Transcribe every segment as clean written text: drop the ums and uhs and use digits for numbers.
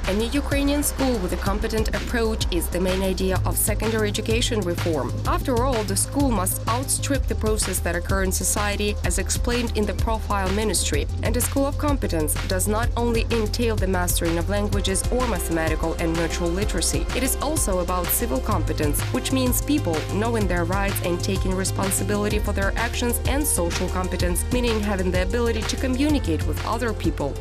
A new Ukrainian school with a competent approach is the main idea of secondary education reform. After all, the school must outstrip the process that occur in society, as explained in the profile ministry. And a school of competence does not only entail the mastering of languages or mathematical and natural literacy. It is also about civil competence, which means people knowing their rights and taking responsibility for their actions, and social competence, meaning having the ability to communicate with other people.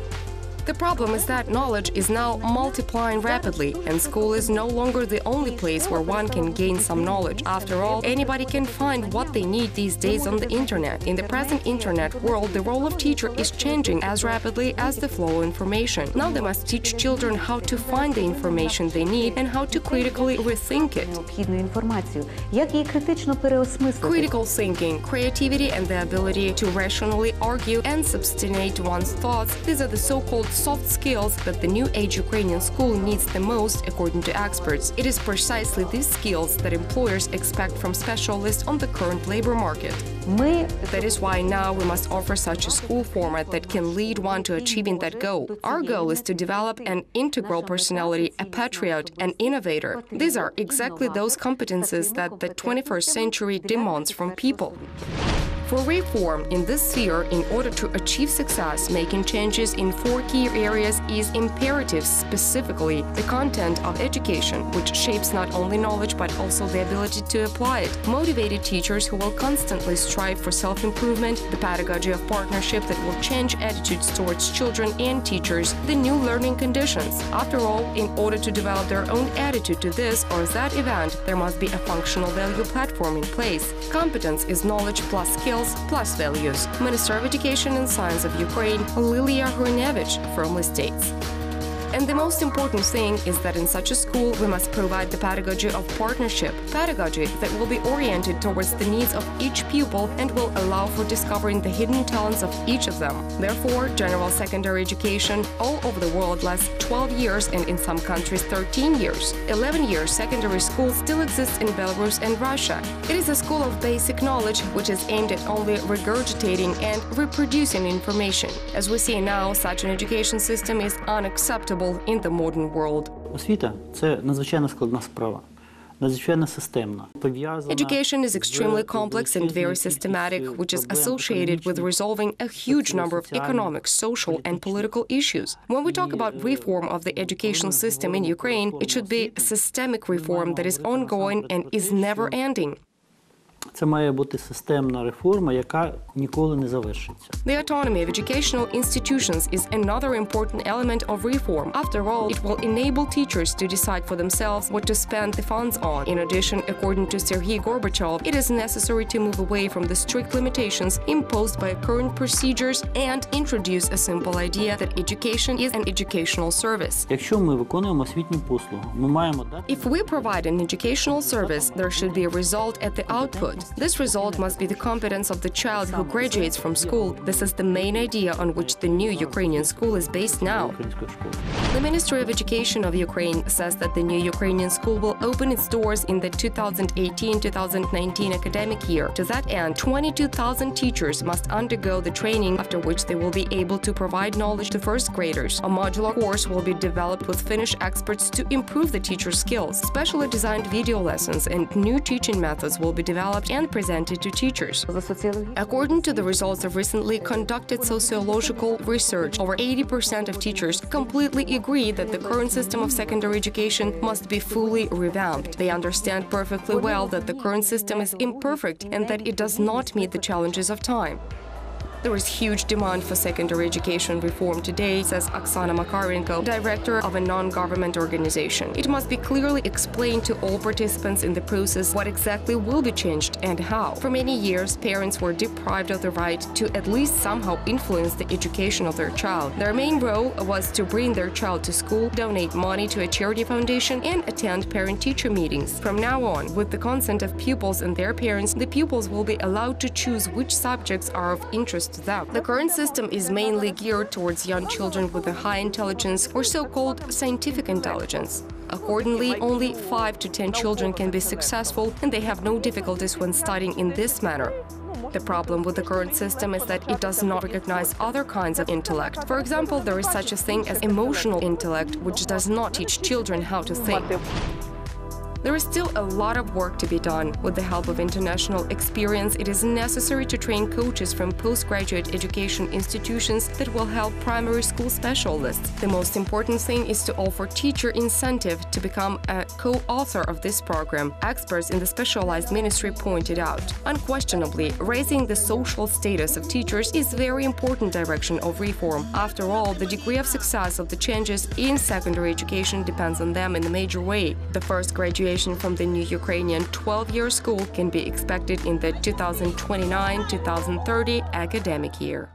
The problem is that knowledge is now multiplying rapidly, and school is no longer the only place where one can gain some knowledge. After all, anybody can find what they need these days on the internet. In the present internet world, the role of teacher is changing as rapidly as the flow of information. Now they must teach children how to find the information they need and how to critically rethink it. Critical thinking, creativity, and the ability to rationally argue and substantiate one's thoughts, these are the so-called soft skills that the new age Ukrainian school needs the most, according to experts. It is precisely these skills that employers expect from specialists on the current labor market. That is why now we must offer such a school format that can lead one to achieving that goal. Our goal is to develop an integral personality, a patriot, an innovator. These are exactly those competences that the 21st century demands from people. For reform in this sphere, in order to achieve success, making changes in 4 key areas is imperative, specifically the content of education, which shapes not only knowledge but also the ability to apply it, motivated teachers who will constantly strive for self-improvement, the pedagogy of partnership that will change attitudes towards children and teachers, the new learning conditions. After all, in order to develop their own attitude to this or that event, there must be a functional value platform in place. Competence is knowledge plus skills plus values. Minister of Education and Science of Ukraine, Lilia Hrunevich, firmly states. And the most important thing is that in such a school we must provide the pedagogy of partnership, pedagogy that will be oriented towards the needs of each pupil and will allow for discovering the hidden talents of each of them. Therefore, general secondary education all over the world lasts 12 years and in some countries 13 years. 11 years secondary school still exists in Belarus and Russia. It is a school of basic knowledge which is aimed at only regurgitating and reproducing information. As we see now, such an education system is unacceptable in the modern world. Освіта – це надзвичайно складна справа, надзвичайно системна. Education is extremely complex and very systematic, which is associated with resolving a huge number of economic, social, and political issues. When we talk about reform of the education system in Ukraine, it should be a systemic reform that is ongoing and is never-ending. Це має бути системна реформа, яка ніколи не завершиться. The autonomy of educational institutions is another important element of reform. After all, it will enable teachers to decide for themselves what to spend the funds on. In addition, according to Sergei Gorbachev, it is necessary to move away from the strict limitations imposed by current procedures and introduce a simple idea that education is an educational service. Якщо ми виконуємо освітню послугу, ми маємо дати... If we provide an educational service, there should be a result at the output. This result must be the competence of the child who graduates from school. This is the main idea on which the new Ukrainian school is based now. The Ministry of Education of Ukraine says that the new Ukrainian school will open its doors in the 2018-2019 academic year. To that end, 22,000 teachers must undergo the training, after which they will be able to provide knowledge to first graders. A modular course will be developed with Finnish experts to improve the teachers' skills. Specially designed video lessons and new teaching methods will be developed and presented to teachers. According to the results of recently conducted sociological research, over 80% of teachers completely agree that the current system of secondary education must be fully revamped. They understand perfectly well that the current system is imperfect and that it does not meet the challenges of time. There is huge demand for secondary education reform today, says Oksana Makarenko, director of a non-government organization. It must be clearly explained to all participants in the process what exactly will be changed and how. For many years, parents were deprived of the right to at least somehow influence the education of their child. Their main role was to bring their child to school, donate money to a charity foundation, and attend parent-teacher meetings. From now on, with the consent of pupils and their parents, the pupils will be allowed to choose which subjects are of interest to them. The current system is mainly geared towards young children with a high intelligence or so-called scientific intelligence. Accordingly, only 5 to 10 children can be successful, and they have no difficulties when studying in this manner. The problem with the current system is that it does not recognize other kinds of intellect. For example, there is such a thing as emotional intellect, which does not teach children how to think. There is still a lot of work to be done. With the help of international experience, it is necessary to train coaches from postgraduate education institutions that will help primary school specialists. The most important thing is to offer teacher incentive to become a co-author of this program, experts in the specialized ministry pointed out. Unquestionably, raising the social status of teachers is a very important direction of reform. After all, the degree of success of the changes in secondary education depends on them in a major way. The first graduation from the new Ukrainian 12-year school can be expected in the 2029-2030 academic year.